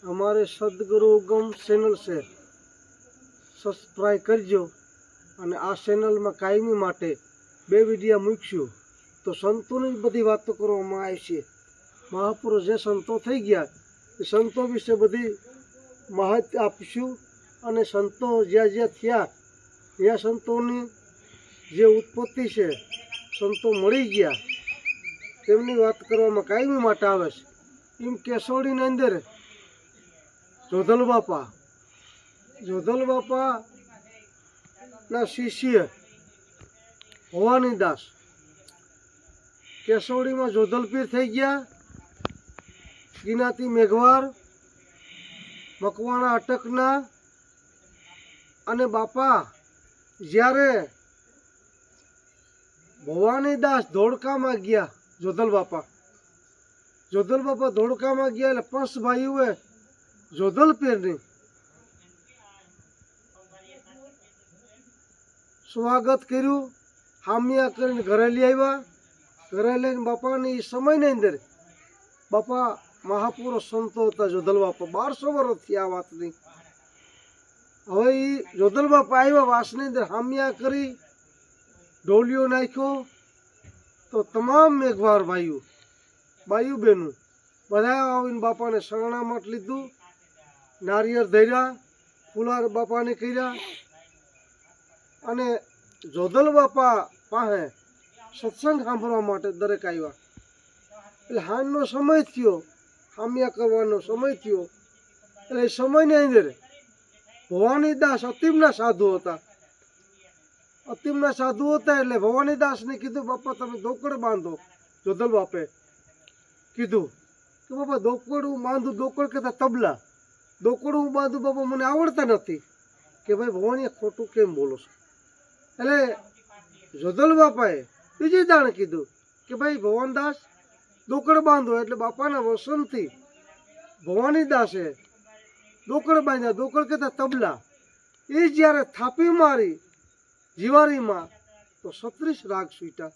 અમારે સદગુરુ ઉગમ ચેનલ છે, સબસ્ક્રાઈબ કરજો અને આ ચેનલમાં કાયમી માટે 2 વિડીયો મૂકશું તો સંતોની બધી વાતો કરવામાં આવશે। મહાપુરુષ જે સંતો થઈ ગયા એ સંતો વિશે બધી માહિતી આપીશું અને સંતો જ્યાં થયા ત્યાં સંતોની જે ઉત્પત્તિ છે, સંતો મળી ગયા તેમની વાત કરવામાં કાયમી માટે આવે છે। એમ કેશોડીની અંદર જોધલ બાપાના શિષ્ય ભવાનીદાસ કેશોડીમાં જોધલપીર થઈ ગયા। ગિનાતી મેઘવાર મકવાણા અટકના અને બાપા જ્યારે ભવાનીદાસ ધોળકામાં ગયા, જોધલ બાપા ધોળકામાં ગયા એટલે 5 ભાઈઓએ જોધલપીરની સ્વાગત કર્યું, હામિયા કરીને ઘરે લઈ આવ્યા। ઘરે લઈને બાપાની સમયની અંદર બાપા મહાપુરુષ સંતો હતા જોધલ બાપા, 1200 વર્ષ થયા આ વાતની। હવે એ જોધલ બાપા આવ્યા વાસની અંદર હામિયા કરી ઢોલિયો નાખ્યો તો તમામ મેઘવાર ભાઈઓ બહેનો બધા આવીને બાપાને શરણામત લીધું, નારિયેળ ધર્યા, ફુલાર બાપાને કર્યા અને જોધલ બાપા પાસે સત્સંગ સાંભળવા માટે દરેક આવ્યા। એટલે હાંજનો સમય થયો, હામિયા કરવાનો સમય થયો એટલે એ સમયની અંદર ભવાનીદાસ અતિમના સાધુ હતા એટલે ભવાનીદાસને કીધું બાપા તમે દોકડ બાંધો। જોધલ બાપે કીધું કે બાપા દોકડ હું બાંધું, દોકડ કહેતા તબલા, દોકડ હું બાંધું બાપા મને આવડતા નથી। કે ભાઈ ભવાની ખોટું કેમ બોલો છો? એટલે જોધલ બાપાએ બીજી દાણ કીધું કે ભાઈ ભવાનદાસ દોકડ બાંધો। એટલે બાપાના વસનથી ભવાનીદાસે દોકડ બાંધ્યા, દોકડ કહેતા તબલા। એ જ્યારે થાપી મારી જીવારીમાં તો 36 રાગ છૂટ્યા।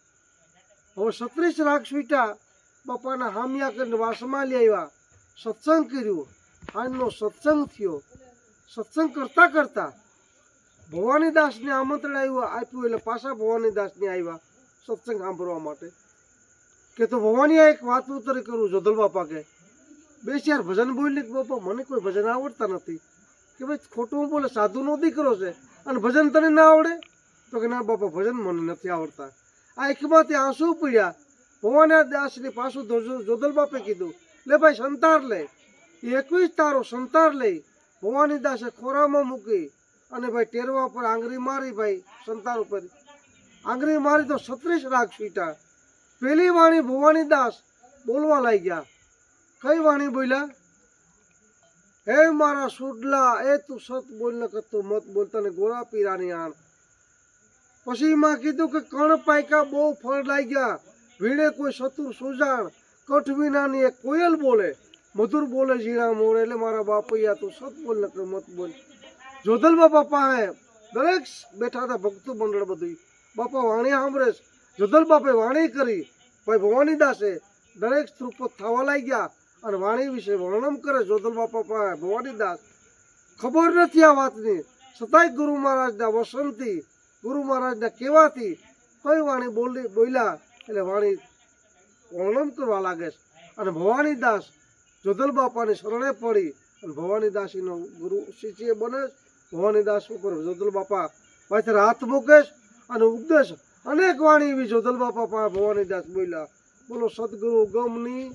હવે 36 રાગ છૂટ્યા, બાપાના હામિયા કરીને વાસમાં લઈ આવ્યા, સત્સંગ કર્યું, હાજનો સત્સંગ થયો। સત્સંગ કરતા કરતા ભવાનીદાસને આમંત્રણ આપ્યું એટલે પાછા ભવાનીદાસને આવ્યા સત્સંગ સાંભળવા માટે। કે તો ભવાની એક વાત ઉત્તર કરું, જોધલ બાપા કે 2 4 ભજન બોલી કે બાપા મને કોઈ ભજન આવડતા નથી। કે ભાઈ ખોટું બોલે, સાધુનો દીકરો છે અને ભજન તને ના આવડે? તો કે ના બાપા ભજન મને નથી આવડતા। આ એકમાંથી આંસુ પીડ્યા। ભવાનીદાસને પાછું જોધલ બાપે કીધું લે ભાઈ સંતાર લે। 21 તારો સંતાર લઈ ભવાનીદાસે ખોરામાં મૂકી અને ભાઈ ટેરવા પર આંગળી મારી, ભાઈ સંતાર ઉપર આંગળી મારી તો 36 રાગ છૂટ્યા। પેલી વાણી ભવાનીદાસ બોલવા લાગ્યા। કઈ વાણી બોલ્યા? હે મારા સુડલા એ તું સત બોલ ન કરતો મત બોલતા ને ગોરા પીરાની આણ। પછી માં કીધું કે કણ પાયકા બહુ ફળ લાગ્યા, વીણે કોઈ સતુર સુજાણ, કઠ વિનાની એક કોયલ બોલે, મધુર બોલે ઝીણા મોરે। એટલે મારા બાપૈયા તું સત બોલ ન કર મત બોલ। જોધલ બાપા પાસે દરેક બેઠા હતા ભક્તો મંડળ બધું, બાપા વાણી સાંભળે, જોધલ બાપે વાણી કરી, ભાઈ ભવાનીદાસે દરેક સ્તૃપત થવા લાગ્યા અને વાણી વિશે વર્ણન કરે જોધલ બાપા પાસે ભવાનીદાસ। ખબર નથી આ વાતની, છતાંય ગુરુ મહારાજના વસનથી, ગુરુ મહારાજના કહેવાથી કઈ વાણી બોલ્યા એટલે વાણી વર્ણન કરવા લાગે છે અને ભવાનીદાસ જોધલ બાપાની શરણે પડી અને ભવાનીદાસીનો ગુરુ શિષ્ય બને। ભવાનીદાસ ઉપર જોધલ બાપા પાછળ હાથ મૂકે અને ઉપદેશ અનેક વાણી એવી જોધલ બાપા પાસે ભવાનીદાસ બોલ્યા। બોલો સદગુરુ ગમની